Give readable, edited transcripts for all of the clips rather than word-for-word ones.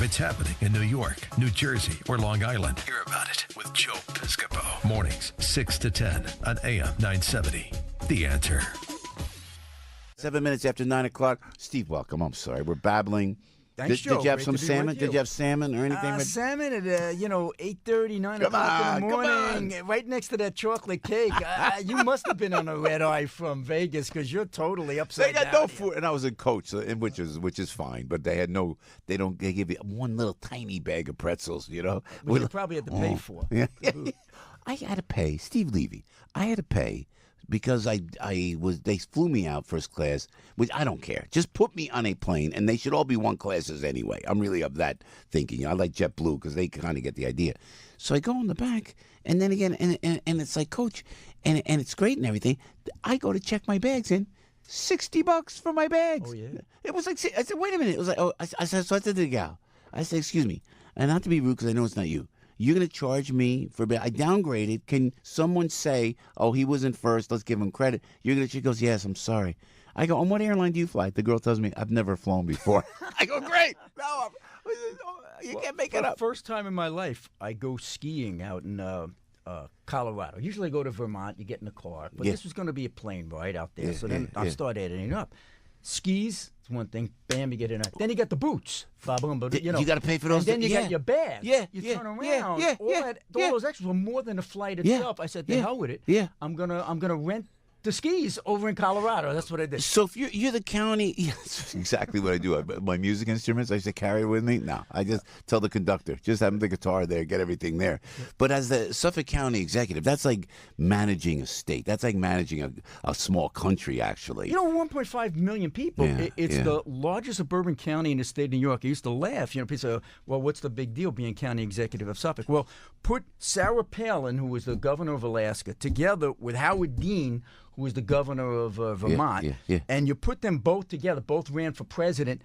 If it's happening in New York, New Jersey, or Long Island, hear about it with Joe Piscopo. Mornings, 6 to 10 on AM 970. The Answer. 7 minutes after 9 o'clock. Steve, welcome. I'm sorry. We're babbling. Thanks, Joe. Did you have Great some to be salmon? with you. Did you have salmon or anything? Salmon at 8:30, 9 Come o'clock on, in the come morning, right next to that chocolate cake. You must have been on a red eye from Vegas because you're totally They upside got down. no food, and I was a coach, which is fine. But they had no. They don't. They give you one little tiny bag of pretzels. You know, Which you probably had to pay for. Yeah. I had to pay. Steve Levy. I had to pay because they flew me out first class, which I don't care. Just put me on a plane, and they should all be one classes anyway. I'm really of that thinking. I like JetBlue because they kind of get the idea. So I go in the back, and then again, and it's like, Coach, and it's great and everything. I go to check my bags in. $60 for my bags. Oh, yeah? It was like, I said, wait a minute. It was like, oh, I said to the gal, I said, excuse me, and not to be rude because I know it's not you. You're going to charge me for I downgraded. Can someone say, oh, he wasn't first, let's give him credit? She goes, yes, I'm sorry. I go, on what airline do you fly? The girl tells me, I've never flown before. I go, great. No, you can't make it up. First time in my life, I go skiing out in Colorado. Usually I go to Vermont, you get in the car. But this was going to be a plane ride out there. So then I'll start adding it up. Skis, it's one thing. Bam, you get in. Then you got the boots. Ba-boom, but, You got to pay for those. And then you got your bag. Yeah, You yeah, turn around. yeah, all those extras were more than the flight itself. I said, the hell with it. Yeah. I'm gonna rent the skis over in Colorado. That's what I did. So if you're the county, that's exactly what I do. My music instruments, I used to carry it with me. No, I just tell the conductor, just have the guitar there, get everything there. But as the Suffolk County executive, that's like managing a state. That's like managing a small country, actually. 1.5 million people. It's the largest suburban county in the state of New York. I used to laugh. People say, well, what's the big deal being county executive of Suffolk? Well, put Sarah Palin, who was the governor of Alaska, together with Howard Dean, who was the governor of Vermont, and you put them both together, both ran for president,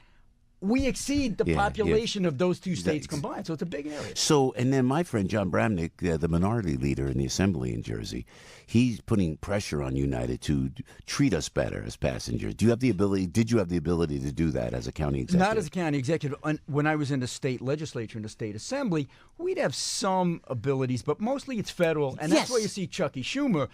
we exceed the population of those two states combined. So it's a big area. So, and then my friend John Bramnick, the minority leader in the assembly in Jersey, he's putting pressure on United to treat us better as passengers. Did you have the ability to do that as a county executive? Not as a county executive. When I was in the state legislature, in the state assembly, we'd have some abilities, but mostly it's federal. And that's why you see Chucky Schumer,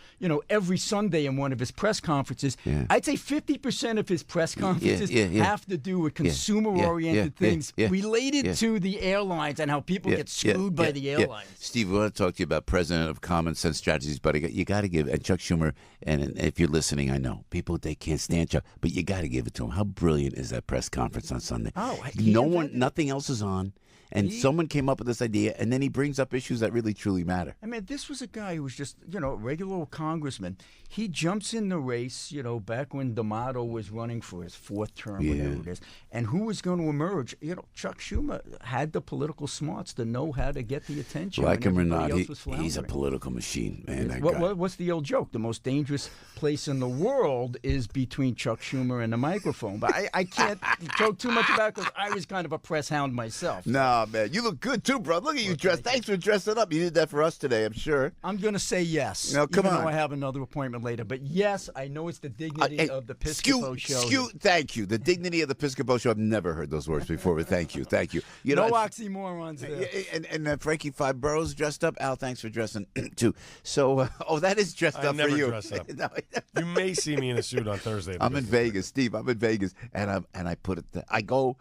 every Sunday in one of his press conferences. I'd say 50% of his press conferences have to do with consumer-oriented things related to the airlines and how people get screwed by the airlines. Steve, we want to talk to you about President of Common Sense Strategies, but you got to give, and Chuck Schumer, and if you're listening, I know, people, they can't stand Chuck, but you got to give it to him. How brilliant is that press conference on Sunday? Nothing else is on. And someone came up with this idea, and then he brings up issues that really, truly matter. I mean, this was a guy who was just, a regular old congressman. He jumps in the race, back when D'Amato was running for his fourth term, whatever it is. And who was going to emerge? Chuck Schumer had the political smarts to know how to get the attention. Like him or not, he's a political machine, man. What's the old joke? The most dangerous place in the world is between Chuck Schumer and the microphone. But I can't joke too much about it because I was kind of a press hound myself. No, man. You look good, too, bro. Look at you dressed. Thanks for dressing up. You did that for us today, I'm sure. I'm going to say yes. No, come on. Even though I have another appointment later. But yes, I know it's the dignity of the Piscopo show. Thank you. The dignity of the Piscopo show. I've never heard those words before, but thank you. Thank you. No oxymorons there. And Frankie Five Boroughs dressed up. Al, thanks for dressing, too. So, that is dressed up for you. I never dress up. You may see me in a suit on Thursday. I'm in Vegas, Steve. I'm in Vegas. And I put it, I go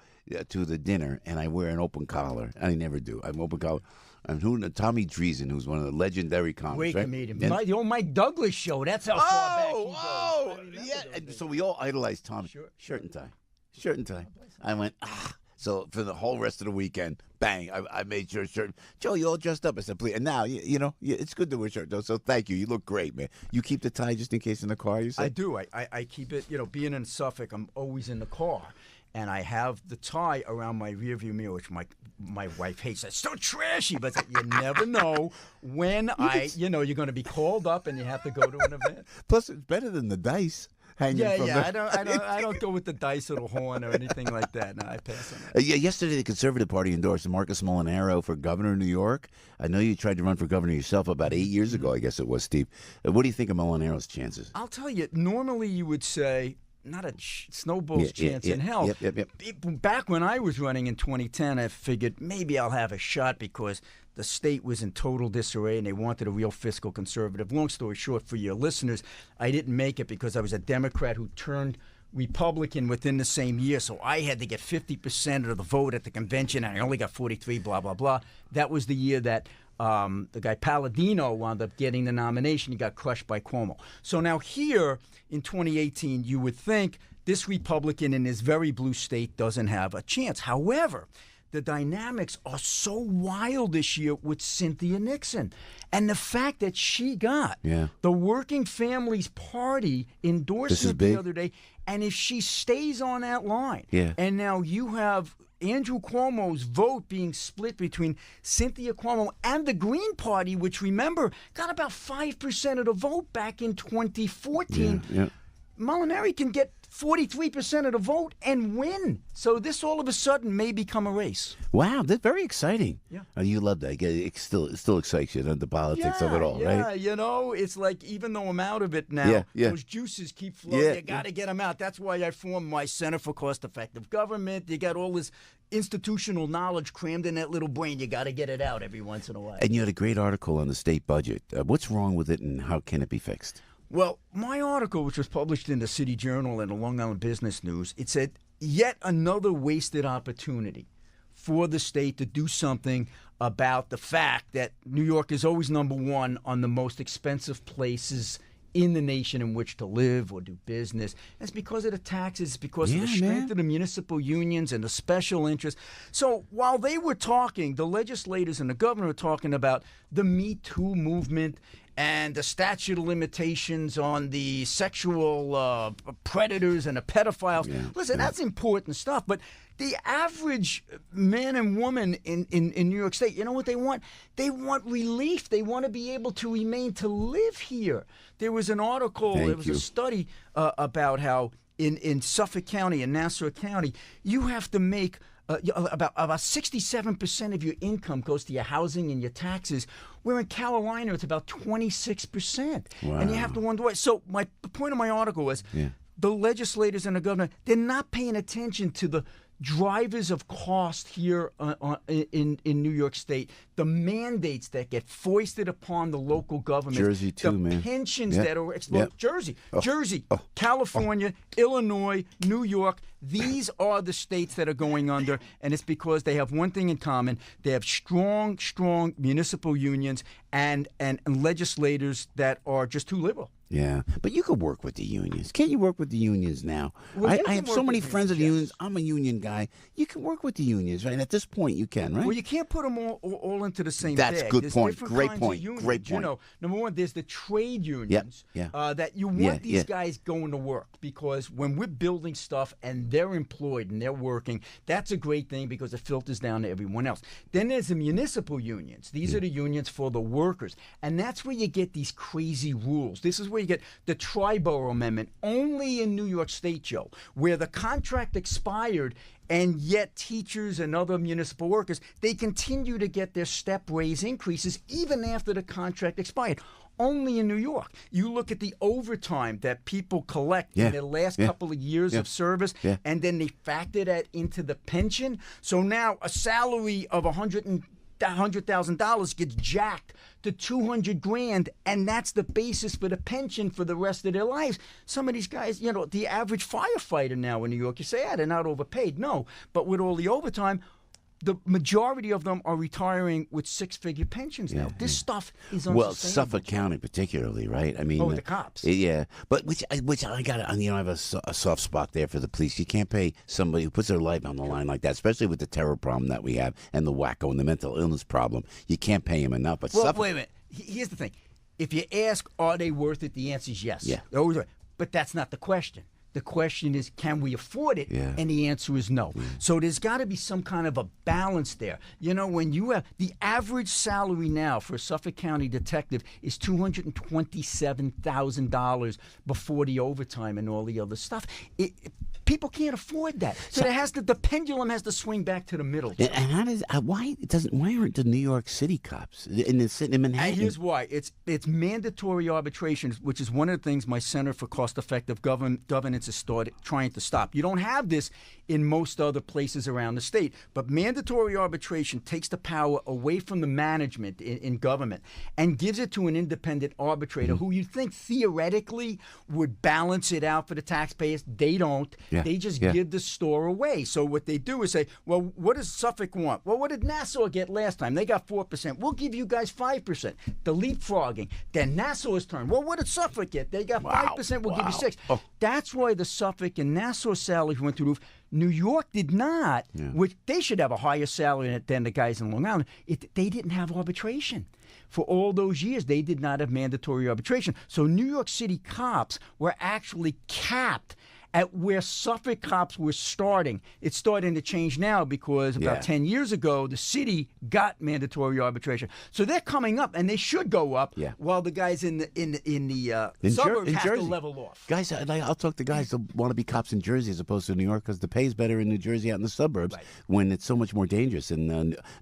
to the dinner, and I wear an open collar. I never do. I'm open collar. And Tommy Dreesen, who's one of the legendary comics. Great comedian. The old Mike Douglas show. That's how far back he goes. And so we all idolized Tommy. Shirt and tie. I went, So for the whole rest of the weekend, bang, I made sure shirt. Joe, you all dressed up. I said, please. And now, it's good to wear a shirt, though. So thank you. You look great, man. You keep the tie just in case in the car, you said? I do. I keep it, being in Suffolk, I'm always in the car. And I have the tie around my rearview mirror, which my wife hates. It's so trashy, but you never know when you're going to be called up and you have to go to an event. Plus, it's better than the dice. I don't go with the dice or the horn or anything like that. No, I pass on that. Yesterday, the Conservative Party endorsed Marcus Molinaro for governor of New York. I know you tried to run for governor yourself about 8 years ago, I guess it was, Steve. What do you think of Molinaro's chances? I'll tell you, normally you would say, not a snowball's chance in hell. Back when I was running in 2010, I figured maybe I'll have a shot because the state was in total disarray and they wanted a real fiscal conservative. Long story short, for your listeners, I didn't make it because I was a Democrat who turned Republican within the same year, so I had to get 50% of the vote at the convention, and I only got 43, blah, blah, blah. That was the year that the guy Palladino wound up getting the nomination. He got crushed by Cuomo. So now here in 2018, you would think this Republican in this very blue state doesn't have a chance. However, the dynamics are so wild this year with Cynthia Nixon. And the fact that she got the Working Families Party endorsement the other day, and if she stays on that line, and now you have Andrew Cuomo's vote being split between Cynthia Cuomo and the Green Party, which, remember, got about 5% of the vote back in 2014. Molinari can get 43% of the vote and win. So this all of a sudden may become a race. Wow, that's very exciting. Yeah. You love that. It still excites you, the politics of it all, right? Yeah, it's like even though I'm out of it now, those juices keep flowing. You got to get them out. That's why I formed my Center for Cost-Effective Government. You got all this institutional knowledge crammed in that little brain. You got to get it out every once in a while. And you had a great article on the state budget. What's wrong with it and how can it be fixed? Well, my article, which was published in the City Journal and the Long Island Business News, it said yet another wasted opportunity for the state to do something about the fact that New York is always number one on the most expensive places in the nation in which to live or do business. It's because of the taxes, it's because of the strength of the municipal unions and the special interests. So while they were talking, the legislators and the governor were talking about the Me Too movement and the statute of limitations on the sexual predators and the pedophiles. Listen, that's important stuff, but the average man and woman in New York State, you know what they want? They want relief. They want to be able to remain to live here. There was an article, there was a study about how in Suffolk County and Nassau County, you have to make about 67% of your income goes to your housing and your taxes, where in Carolina it's about 26%. Wow. And you have to wonder why. So the point of my article was the legislators and the governor, they're not paying attention to the drivers of cost here in New York State, the mandates that get foisted upon the local government, Jersey too, the pensions that are Jersey, California, Illinois, New York. These are the states that are going under, and it's because they have one thing in common: they have strong municipal unions and legislators that are just too liberal. Yeah, but you could work with the unions. Can't you work with the unions now? Well, I have so many friends of the unions. I'm a union guy. You can work with the unions, right? At this point, you can, right? Well, you can't put them all into the same That's bag. Good there's point. Great point. Great point. You know, number one, there's the trade unions that you want these guys going to work, because when we're building stuff and they're employed and they're working, that's a great thing because it filters down to everyone else. Then there's the municipal unions. These are the unions for the workers, and that's where you get these crazy rules. This is where you get the Triborough Amendment, only in New York State, Joe, where the contract expired, and yet teachers and other municipal workers, they continue to get their step raise increases even after the contract expired. Only in New York. You look at the overtime that people collect in their last couple of years of service, and then they factor that into the pension. So now a salary of $100,000 gets jacked to $200,000, and that's the basis for the pension for the rest of their lives. Some of these guys, you know, the average firefighter now in New York, you say, they're not overpaid. No, but with all the overtime, the majority of them are retiring with six-figure pensions now. This stuff is unsustainable. Well, Suffolk County particularly, right? I mean, the cops. Yeah, but which I got, I have a soft spot there for the police. You can't pay somebody who puts their life on the line like that, especially with the terror problem that we have and the wacko and the mental illness problem. You can't pay them enough. But wait a minute. Here's the thing: if you ask, are they worth it? The answer is yes. Yeah. But that's not the question. The question is, can we afford it? Yeah. And the answer is no. Yeah. So there's got to be some kind of a balance there. You know, when you have the average salary now for a Suffolk County detective is $227,000 before the overtime and all the other stuff. people can't afford that. So the pendulum has to swing back to the middle. And how does why aren't the New York City cops in Manhattan? And here's why: it's mandatory arbitration, which is one of the things my Center for Cost-Effective Governance has started trying to stop. You don't have this in most other places around the state, but mandatory arbitration takes the power away from the management in government and gives it to an independent arbitrator who you think theoretically would balance it out for the taxpayers. They don't. Yeah. They just give the store away. So what they do is say, well, what does Suffolk want? Well, what did Nassau get last time? They got 4%. We'll give you guys 5%. The leapfrogging. Then Nassau's turn. Well, what did Suffolk get? They got 5%. We'll give you 6%. Oh. That's why the Suffolk and Nassau salaries went through the roof. New York did not, which they should have a higher salary than the guys in Long Island. They didn't have arbitration. For all those years, they did not have mandatory arbitration. So New York City cops were actually capped at where Suffolk cops were starting. It's starting to change now because about 10 years ago, the city got mandatory arbitration. So they're coming up, and they should go up while the guys in the suburbs have to level off. Guys, I'll talk to guys that want to be cops in Jersey as opposed to New York because the pay is better in New Jersey out in the suburbs when it's so much more dangerous in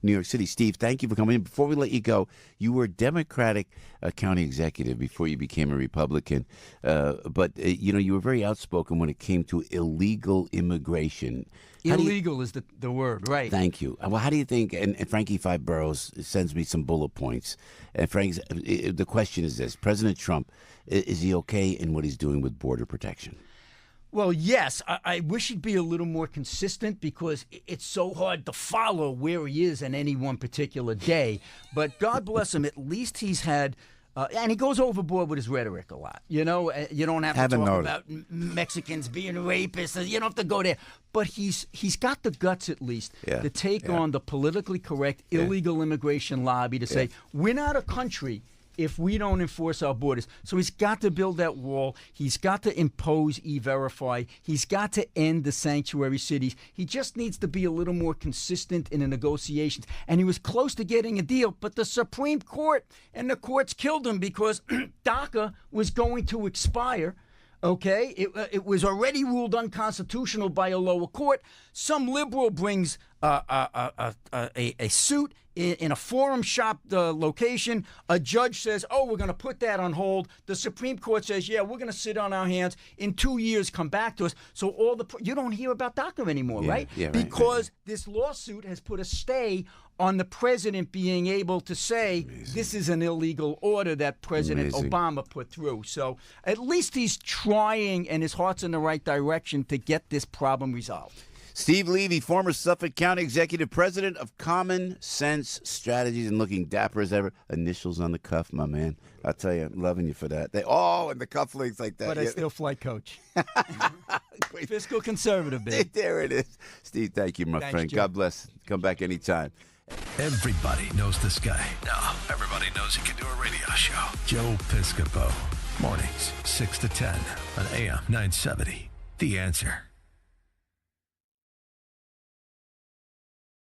New York City. Steve, thank you for coming in. Before we let you go, you were Democratic county executive before you became a Republican, but you were very outspoken when it came to illegal immigration. Illegal is the word, right? Thank you. Well, how do you think, and Frankie Five Boroughs sends me some bullet points, and the question is this: President Trump, is he okay in what he's doing with border protection? Well, yes. I wish he'd be a little more consistent because it's so hard to follow where he is in any one particular day. But God bless him, at least he's had... and he goes overboard with his rhetoric a lot. You don't have to talk about Mexicans being rapists. You don't have to go there. But he's got the guts, at least, to take on the politically correct illegal immigration lobby to say, we're not a country if we don't enforce our borders. So he's got to build that wall. He's got to impose E-Verify. He's got to end the sanctuary cities. He just needs to be a little more consistent in the negotiations. And he was close to getting a deal, but the Supreme Court and the courts killed him because DACA was going to expire. Okay, it was already ruled unconstitutional by a lower court. Some liberal brings a suit in a forum shop location. A judge says, "Oh, we're going to put that on hold." The Supreme Court says, "Yeah, we're going to sit on our hands. In 2 years, come back to us." So you don't hear about DACA anymore, right? Yeah, because this lawsuit has put a stay on the president being able to say this is an illegal order that President Obama put through. So at least he's trying and his heart's in the right direction to get this problem resolved. Steve Levy, former Suffolk County Executive President of Common Sense Strategies, and looking dapper as ever. Initials on the cuff, my man. I'll tell you, I'm loving you for that. And the cufflinks like that. But I still flight coach. Fiscal conservative, babe. There it is. Steve, thank you, my friend. Joe. God bless. Come back anytime. Everybody knows this guy. No, everybody knows he can do a radio show. Joe Piscopo. Mornings, 6 to 10 on AM 970. The Answer.